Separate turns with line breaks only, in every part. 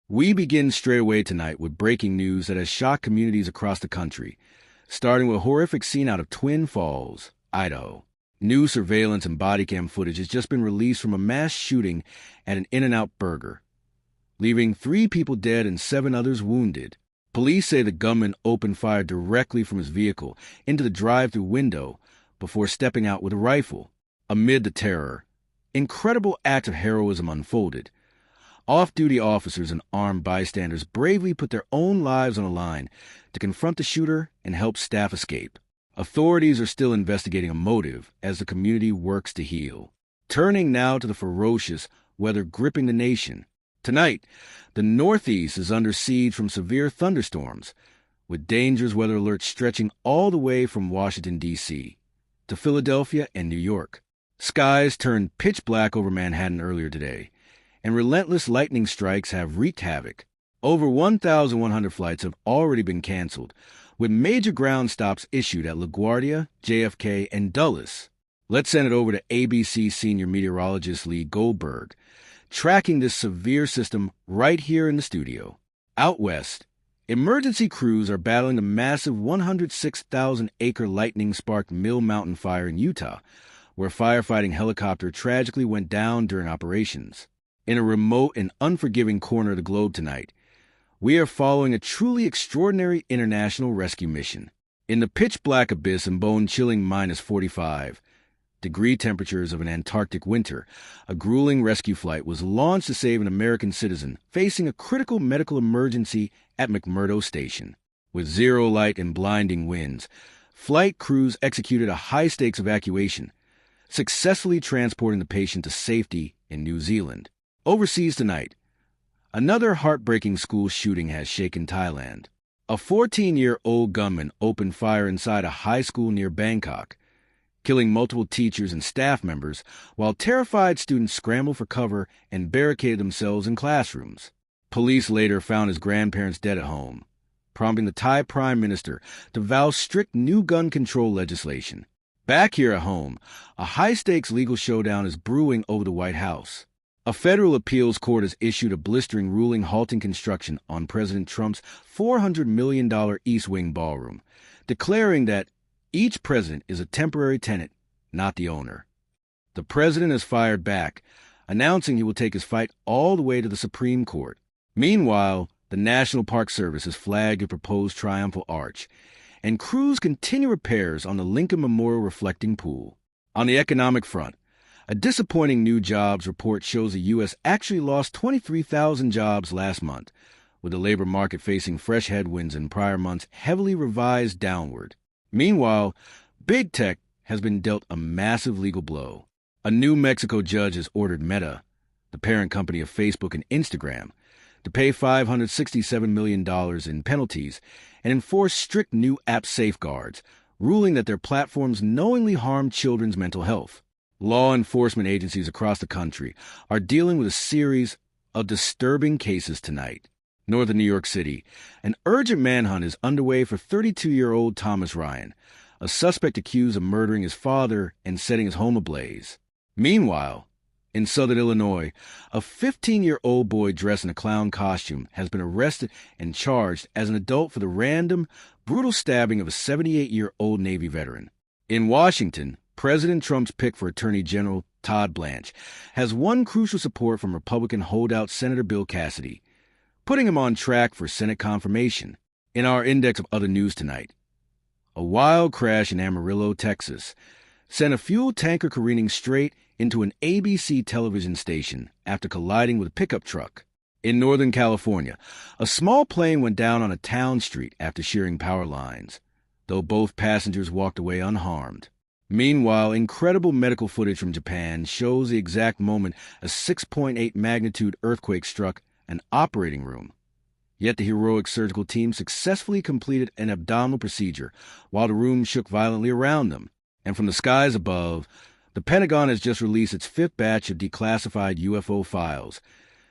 We begin straight away tonight with breaking news that has shocked communities across the country, starting with a horrific scene out of Twin Falls, Idaho. New surveillance and body cam footage has just been released from a mass shooting at an In-N-Out Burger, leaving 3 people dead and 7 others wounded. Police say the gunman opened fire directly from his vehicle into the drive-thru window before stepping out with a rifle. Amid the terror, incredible act of heroism unfolded. Off-duty officers and armed bystanders bravely put their own lives on the line to confront the shooter and help staff escape. Authorities are still investigating a motive as the community works to heal. Turning now to the ferocious weather gripping the nation. Tonight, the Northeast is under siege from severe thunderstorms, with dangerous weather alerts stretching all the way from Washington, D.C. to Philadelphia and New York. Skies turned pitch black over Manhattan earlier today, and relentless lightning strikes have wreaked havoc. Over 1,100 flights have already been canceled, with major ground stops issued at LaGuardia, JFK, and Dulles. Let's send it over to ABC senior meteorologist Lee Goldberg, tracking this severe system right here in the studio. Out west, emergency crews are battling the massive 106,000-acre lightning-sparked Mill Mountain fire in Utah, where a firefighting helicopter tragically went down during operations. In a remote and unforgiving corner of the globe tonight, we are following a truly extraordinary international rescue mission. In the pitch-black abyss and bone-chilling -45-degree temperatures of an Antarctic winter, a grueling rescue flight was launched to save an American citizen facing a critical medical emergency at McMurdo Station. With zero light and blinding winds, flight crews executed a high-stakes evacuation, successfully transporting the patient to safety in New Zealand. Overseas tonight, another heartbreaking school shooting has shaken Thailand. A 14-year-old gunman opened fire inside a high school near Bangkok, killing multiple teachers and staff members while terrified students scrambled for cover and barricaded themselves in classrooms. Police later found his grandparents dead at home, prompting the Thai Prime Minister to vow strict new gun control legislation. Back here at home, a high-stakes legal showdown is brewing over the White House. A federal appeals court has issued a blistering ruling halting construction on President Trump's $400 million East Wing ballroom, declaring that each president is a temporary tenant, not the owner. The president has fired back, announcing he will take his fight all the way to the Supreme Court. Meanwhile, the National Park Service has flagged a proposed triumphal arch, and crews continue repairs on the Lincoln Memorial reflecting pool. On the economic front, a disappointing new jobs report shows the U.S. actually lost 23,000 jobs last month, with the labor market facing fresh headwinds in prior months heavily revised downward. Meanwhile, big tech has been dealt a massive legal blow. A New Mexico judge has ordered Meta, the parent company of Facebook and Instagram, to pay $567 million in penalties and enforce strict new app safeguards, ruling that their platforms knowingly harm children's mental health. Law enforcement agencies across the country are dealing with a series of disturbing cases tonight. Northern New York City, an urgent manhunt is underway for 32-year-old Thomas Ryan, a suspect accused of murdering his father and setting his home ablaze. Meanwhile, in Southern Illinois, a 15-year-old boy dressed in a clown costume has been arrested and charged as an adult for the random, brutal stabbing of a 78-year-old Navy veteran. In Washington, President Trump's pick for Attorney General, Todd Blanche, has won crucial support from Republican holdout Senator Bill Cassidy, putting him on track for Senate confirmation. In our index of other news tonight, a wild crash in Amarillo, Texas, sent a fuel tanker careening straight into an ABC television station after colliding with a pickup truck. In Northern California, a small plane went down on a town street after shearing power lines, though both passengers walked away unharmed. Meanwhile, incredible medical footage from Japan shows the exact moment a 6.8 magnitude earthquake struck an operating room. Yet the heroic surgical team successfully completed an abdominal procedure while the room shook violently around them. And from the skies above, the Pentagon has just released its 5th batch of declassified UFO files,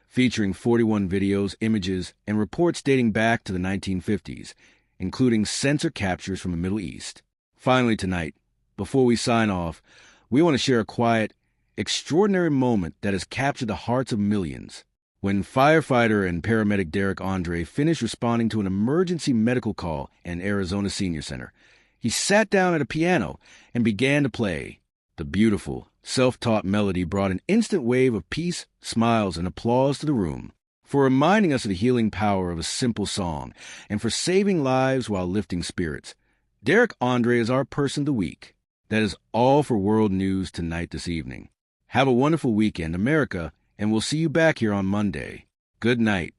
featuring 41 videos, images, and reports dating back to the 1950s, including sensor captures from the Middle East. Finally tonight, before we sign off, we want to share a quiet, extraordinary moment that has captured the hearts of millions. When firefighter and paramedic Derek Andre finished responding to an emergency medical call in Arizona Senior Center, he sat down at a piano and began to play. The beautiful, self-taught melody brought an instant wave of peace, smiles, and applause to the room. For reminding us of the healing power of a simple song, and for saving lives while lifting spirits, Derek Andre is our Person of the Week. That is all for World News Tonight this evening. Have a wonderful weekend, America, and we'll see you back here on Monday. Good night.